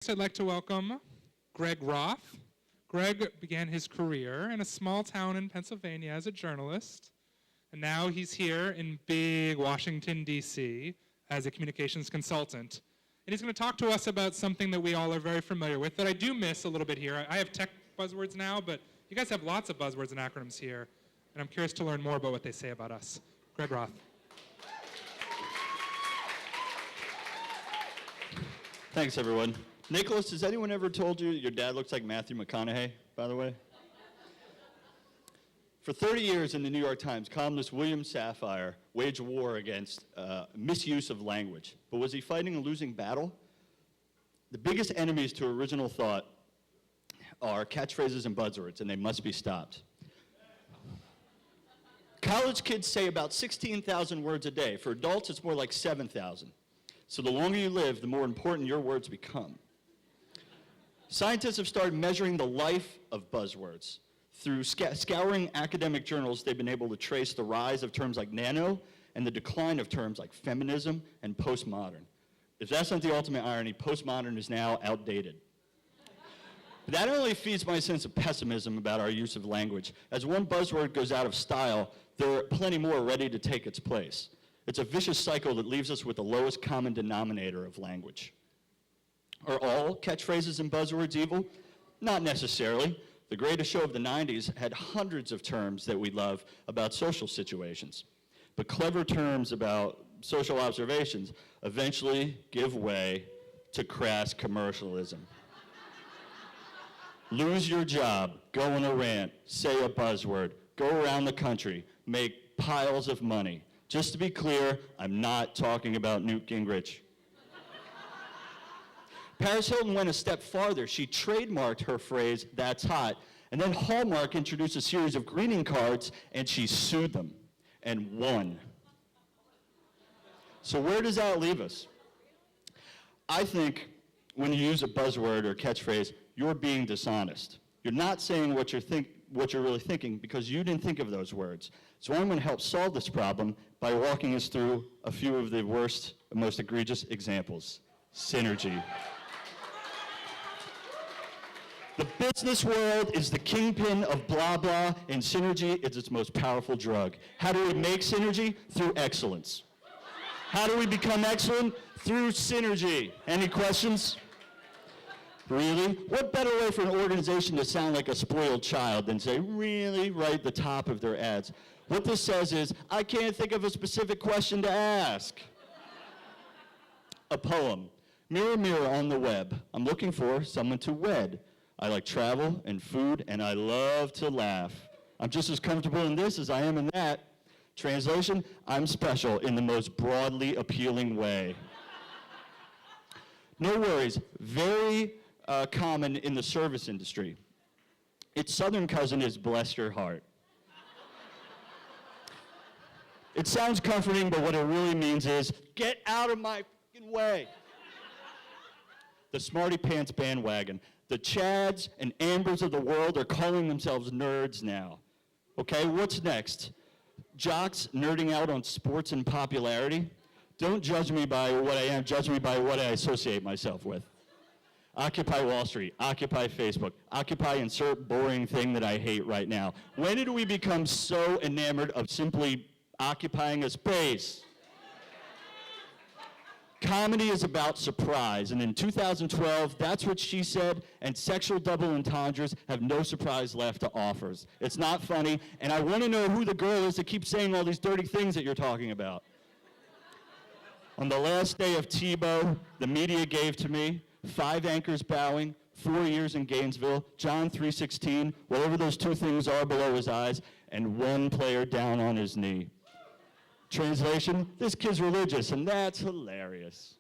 I'd like to welcome Greg Roth. Greg began his career in a small town in Pennsylvania as a journalist, and now he's here in big Washington, D.C. as a communications consultant. And he's going to talk to us about something that we all are very familiar with that I do miss a little bit here. I have tech buzzwords now, but you guys have lots of buzzwords and acronyms here, and I'm curious to learn more about what they say about us. Greg Roth. Thanks, everyone. Nicholas, has anyone ever told you your dad looks like Matthew McConaughey, by the way? For 30 years in the New York Times, columnist William Safire waged war against misuse of language. But was he fighting a losing battle? The biggest enemies to original thought are catchphrases and buzzwords, and they must be stopped. College kids say about 16,000 words a day. For adults, it's more like 7,000. So the longer you live, the more important your words become. Scientists have started measuring the life of buzzwords. Through scouring academic journals, they've been able to trace the rise of terms like nano and the decline of terms like feminism and postmodern. If that's not the ultimate irony, postmodern is now outdated. But that only feeds my sense of pessimism about our use of language. As one buzzword goes out of style, there are plenty more ready to take its place. It's a vicious cycle that leaves us with the lowest common denominator of language. Are all catchphrases and buzzwords evil? Not necessarily. The greatest show of the 90s had hundreds of terms that we love about social situations. But clever terms about social observations eventually give way to crass commercialism. Lose your job, go on a rant, say a buzzword, go around the country, make piles of money. Just to be clear, I'm not talking about Newt Gingrich. Paris Hilton went a step farther. She trademarked her phrase, "That's hot." And then Hallmark introduced a series of greeting cards, and she sued them and won. So where does that leave us? I think when you use a buzzword or catchphrase, you're being dishonest. You're not saying what you're really thinking because you didn't think of those words. So I'm going to help solve this problem by walking us through a few of the worst and most egregious examples. Synergy. The business world is the kingpin of blah blah, and synergy is its most powerful drug. How do we make synergy? Through excellence. How do we become excellent? Through synergy. Any questions? Really? What better way for an organization to sound like a spoiled child than say, really, right at the top of their ads? What this says is, I can't think of a specific question to ask. A poem. Mirror, mirror on the web, I'm looking for someone to wed. I like travel and food, and I love to laugh. I'm just as comfortable in this as I am in that. Translation, I'm special in the most broadly appealing way. No worries, very common in the service industry. Its southern cousin is bless your heart. It sounds comforting, but what it really means is, get out of my fucking way. The smarty pants bandwagon. The Chads and Ambers of the world are calling themselves nerds now. Okay, what's next? Jocks nerding out on sports and popularity? Don't judge me by what I am, judge me by what I associate myself with. Occupy Wall Street, Occupy Facebook, Occupy insert boring thing that I hate right now. When did we become so enamored of simply occupying a space? Comedy is about surprise, and in 2012, that's what she said, and sexual double entendres have no surprise left to offer. It's not funny, and I want to know who the girl is that keeps saying all these dirty things that you're talking about. On the last day of Tebow, the media gave to me 5 anchors bowing, 4 years in Gainesville, John 3:16, whatever those 2 things are below his eyes, and 1 player down on his knee. Translation, this kid's religious, and that's hilarious.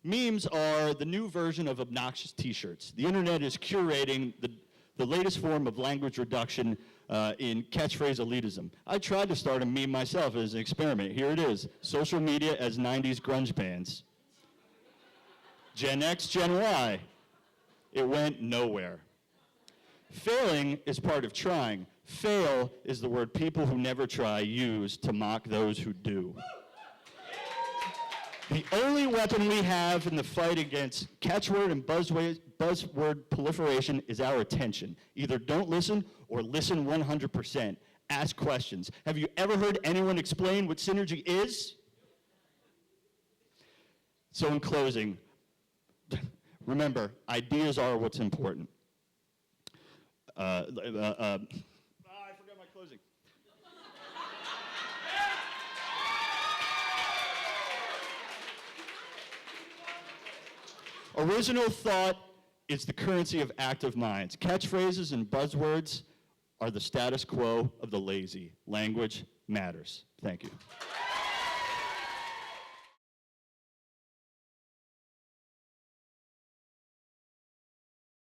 Memes are the new version of obnoxious t-shirts. The internet is curating the latest form of language reduction in catchphrase elitism. I tried to start a meme myself as an experiment. Here it is, social media as 90s grunge bands. Gen X, Gen Y. It went nowhere. Failing is part of trying. Fail is the word people who never try use to mock those who do. The only weapon we have in the fight against catchword and buzzword proliferation is our attention. Either don't listen or listen 100%. Ask questions. Have you ever heard anyone explain what synergy is? So in closing, remember, ideas are what's important. I forgot my closing. Original thought is the currency of active minds. Catchphrases and buzzwords are the status quo of the lazy. Language matters. Thank you.